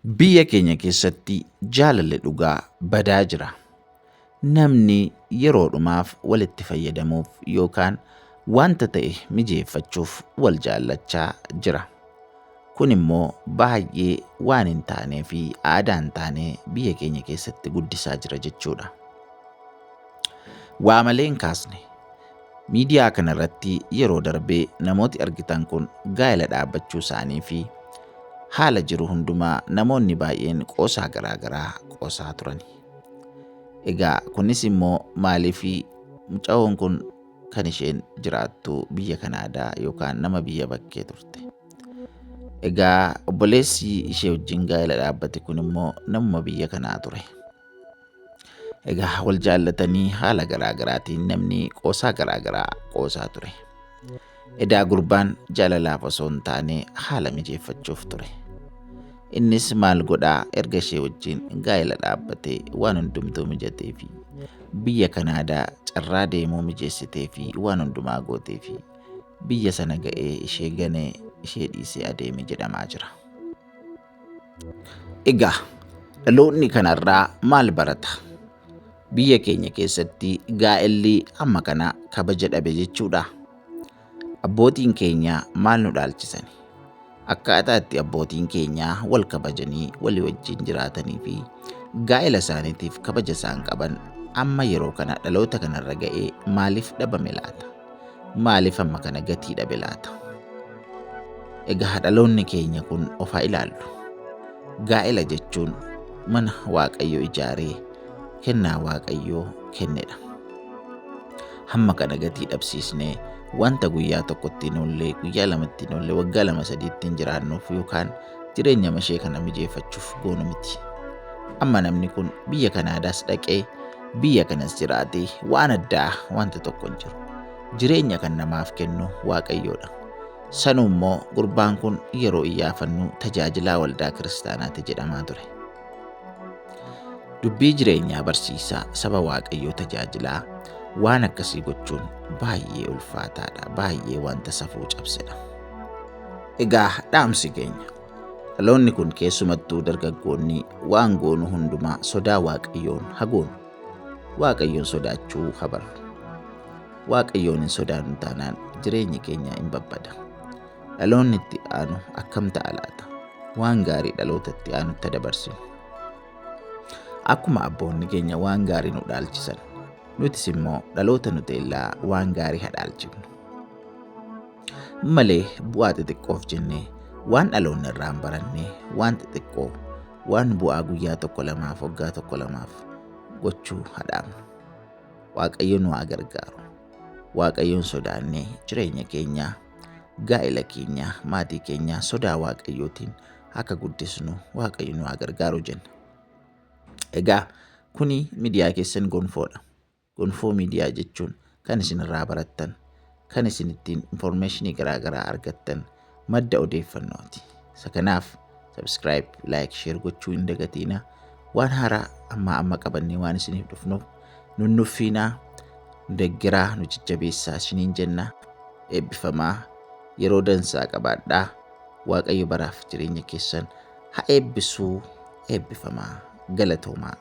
Biyya keenya keessatti jaalalli dhugaa badaa jira. Namni yeroodhumaaf walitti fayyadamuuf yookaan wanta ta'e mijeeffachuuf wal jaallachaa jira. Kun immoo baay'ee waan hin taanee fi aadaa hin taane biyya keenya keessatti guddisaa jira jechuudha. Waa malee hin kaasne. Miidiyaa kanarratti yeroo darbee namooti argitan kun gaa'ela dhaabbachuu isaanii fi haala jiru hundumaa namoonni baay'een qoosaa garaagaraa qoosaa turani. Egaa kunis immoo maaliifi mucaa'oon kun kan isheen jiraattu biyya Kanaadaa yookaan nama biyya bakkee turte. Egaa obboleessi ishee wajjin gaa'ela dhaabbate kun immoo namuma biyya kanaa ture. Egaa wal jaallatanii haala garaagaraatiin namni qoosaa garaagaraa qoosaa ture. Edaa gurbaan jaalalaaf osoo hin taane haala mijeeffachuuf ture. Innis maal godhaa erga ishee wajjin gaa'ela dhaabbatee waan hundumtuu mijatee fi biyya Kanaadaa carraa deemuu mijeessitee fi waan hundumaa gootee fi biyya sana ga'ee ishee ganee ishee dhiisee adeeme jedhamaa jira. Egaa dhaloonni kanarraa maal barata? Biyya keenya keessatti gaa'elli amma kana kabaja dhabe jechuudha. Abbootiin keenya maal nu dhaalchisani? Akkaataa itti abbootiin keenya wal kabajanii walii wajjin jiraatanii fi gaa'ela isaaniitiif kabaja isaan qaban amma yeroo kana dhaloota kanarra ga'ee maaliif dhabame laata? Maaliif amma kana gatii dhabe laata? Egaa dhaloonni keenya kun of haa ilaallu. Gaa'ela jechuun mana Waaqayyo ijaaree kennaa Waaqayyoo kennedha. Hamma kana gatii dhabsiisnee wanta guyyaa tokkotti hin oolle, guyyaa lamatti hin oolle, waggaa lama sadiitti hin jiraannuuf yookaan jireenya mashee kana mijeeffachuuf goonu miti. Amma namni kun biyya Kanaadaas dhaqee biyya kanas jiraatee waan addaa wanta tokko hin jiru. Jireenya kan namaaf kennu Waaqayyoodha. Sanuu immoo gurbaan kun yeroo iyyaafannu tajaajilaa waldaa kiristaanaati jedhamaa ture. Dubbii jireenyaa barsiisaa saba Waaqayyoo tajaajilaa waan akkasii gochuun baay'ee ulfaataadha. Baay'ee wanta safuu cabsedha. Egaa dhaamsi keenya dhaloonni kun keessumattuu dargaggoonni waan goonu hundumaa sodaa Waaqayyoon haa goonu. Waaqayyoon sodaachuu haa barru. Waaqayyoon hin sodaannu taanaan jireenyi keenya hin babbada. Dhaloonni itti aanu akkam ta'a laata? Waan gaarii dhaloota itti aanutti dabarsinu. Akkuma abboonni keenya waan gaarii nu dhaalchisan, nutis immoo dhaloota nuteellaa waan gaarii haa dhaalchifnu. Malee bu'aa xixiqqoof jennee waan dhaloonni irraa hin barannee waan xixiqqoo waan bu'aa guyyaa tokko lamaaf waggaa tokko lamaaf gochuu haa dhaabnu. Waaqayyo nu haa gargaaru. Waaqayyoon sodaannee jireenya keenya, gaa'ela keenya, maatii keenya sodaa Waaqayyootiin akka guddisnu Waaqayyo nu haa gargaaru jenna. Egaa kuni miidiyaa keessan Gonfoodha. Gonfoo miidiyaa jechuun kan isin irraa barattan, kan isin ittiin informationii garaagaraa argattan madda odeeffannooti. Isa kanaaf subscribe, like, share gochuu hin dagatinaa. Waan haaraa amma qabannee waan isiniif dhufnuuf nunnuffiinaa, nu deggeraa, nu jajjabeessaa isiniin jenna. Eebbifamaa, yeroo dansaa qabaadhaa. Waaqayyo baraaf jireenya keessan haa eebbisuu. Eebbifamaa. Galatoomaa.